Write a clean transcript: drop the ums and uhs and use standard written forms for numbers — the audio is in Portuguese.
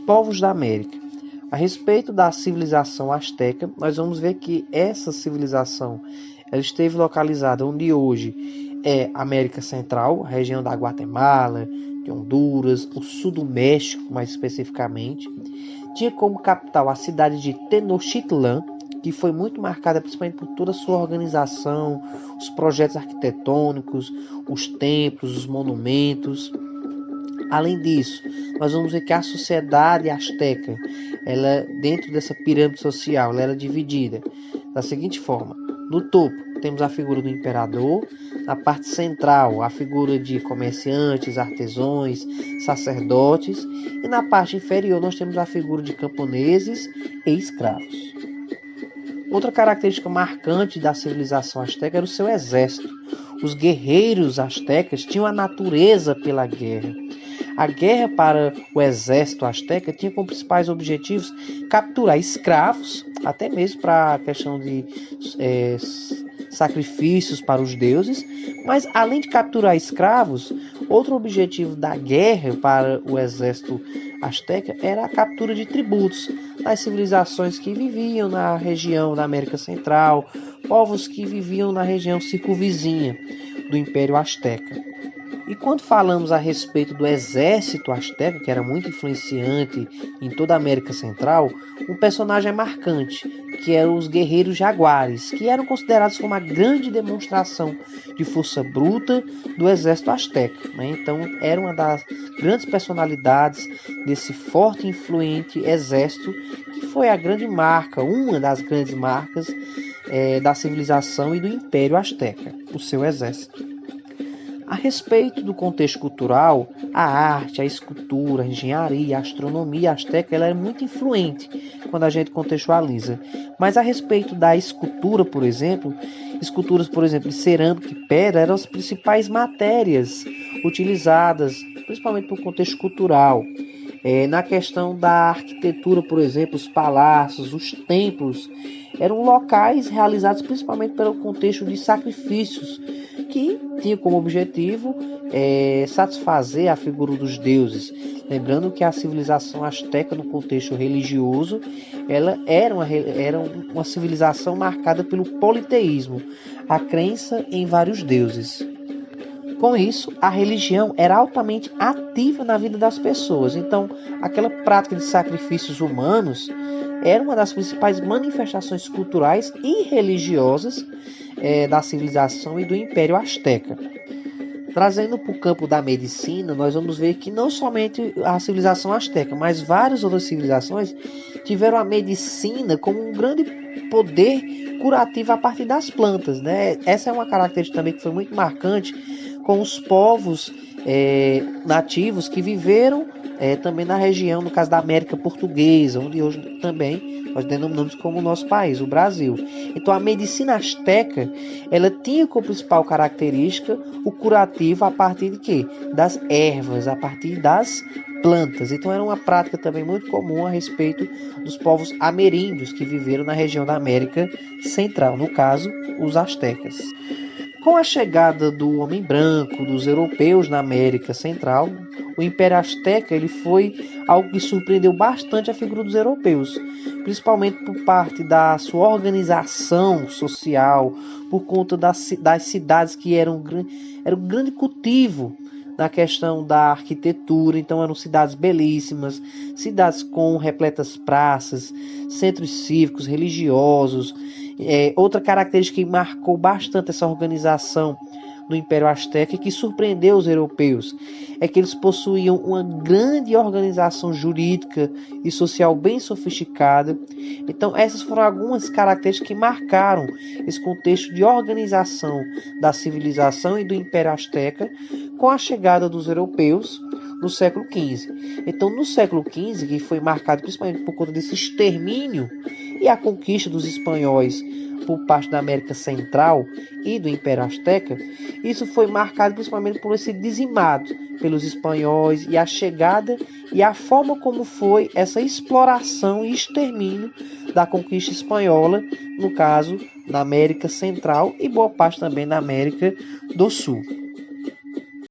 povos da América. A respeito da civilização asteca, nós vamos ver que essa civilização ela esteve localizada onde hoje é América Central, região da Guatemala, de Honduras, o sul do México, mais especificamente. Tinha como capital a cidade de Tenochtitlan, que foi muito marcada principalmente por toda a sua organização, os projetos arquitetônicos, os templos, os monumentos. Além disso, nós vamos ver que a sociedade asteca, ela, dentro dessa pirâmide social, ela era dividida da seguinte forma. No topo, temos a figura do imperador. Na parte central, a figura de comerciantes, artesãos, sacerdotes. E na parte inferior, nós temos a figura de camponeses e escravos. Outra característica marcante da civilização asteca era o seu exército. Os guerreiros astecas tinham a natureza pela guerra. A guerra para o exército asteca tinha como principais objetivos capturar escravos, até mesmo para a questão de sacrifícios para os deuses, mas além de capturar escravos, outro objetivo da guerra para o exército asteca era a captura de tributos das civilizações que viviam na região da América Central, povos que viviam na região circunvizinha do Império Azteca. E quando falamos a respeito do exército asteca, que era muito influenciante em toda a América Central, um personagem marcante, que eram os guerreiros jaguares, que eram considerados como a grande demonstração de força bruta do exército asteca. Então, era uma das grandes personalidades desse forte e influente exército, que foi a grande marca, uma das grandes marcas da civilização e do Império Azteca, o seu exército. A respeito do contexto cultural, a arte, a escultura, a engenharia, a astronomia asteca ela é muito influente quando a gente contextualiza. Mas a respeito da escultura, por exemplo, esculturas, por exemplo, de cerâmica e pedra eram as principais matérias utilizadas, principalmente no contexto cultural. Na questão da arquitetura, por exemplo, os palácios, os templos, eram locais realizados principalmente pelo contexto de sacrifícios, que tinha como objetivo satisfazer a figura dos deuses. Lembrando que a civilização asteca, no contexto religioso, ela era uma civilização marcada pelo politeísmo, a crença em vários deuses. Com isso, a religião era altamente ativa na vida das pessoas. Então, aquela prática de sacrifícios humanos era uma das principais manifestações culturais e religiosas da civilização e do Império Azteca. Trazendo para o campo da medicina, nós vamos ver que não somente a civilização asteca, mas várias outras civilizações tiveram a medicina como um grande poder curativo a partir das plantas, né? Essa é uma característica também que foi muito marcante com os povos nativos que viveram também na região, no caso da América Portuguesa, onde hoje também nós denominamos como o nosso país, o Brasil. Então a medicina asteca, ela tinha como principal característica o curativo a partir de quê? Das ervas, a partir das plantas. Então era uma prática também muito comum a respeito dos povos ameríndios que viveram na região da América Central, no caso, os astecas. Com a chegada do homem branco, dos europeus na América Central, o Império Azteca ele foi algo que surpreendeu bastante a figura dos europeus, principalmente por parte da sua organização social, por conta das cidades que eram um grande cultivo na questão da arquitetura. Então eram cidades belíssimas, cidades com repletas praças, centros cívicos, religiosos. Outra característica que marcou bastante essa organização do Império Azteca e que surpreendeu os europeus é que eles possuíam uma grande organização jurídica e social bem sofisticada. Então essas foram algumas características que marcaram esse contexto de organização da civilização e do Império Azteca com a chegada dos europeus no século XV. Então no século XV, que foi marcado principalmente por conta desse extermínio e a conquista dos espanhóis por parte da América Central e do Império Azteca, isso foi marcado principalmente por esse dizimado pelos espanhóis e a chegada e a forma como foi essa exploração e extermínio da conquista espanhola, no caso, na América Central e boa parte também da América do Sul.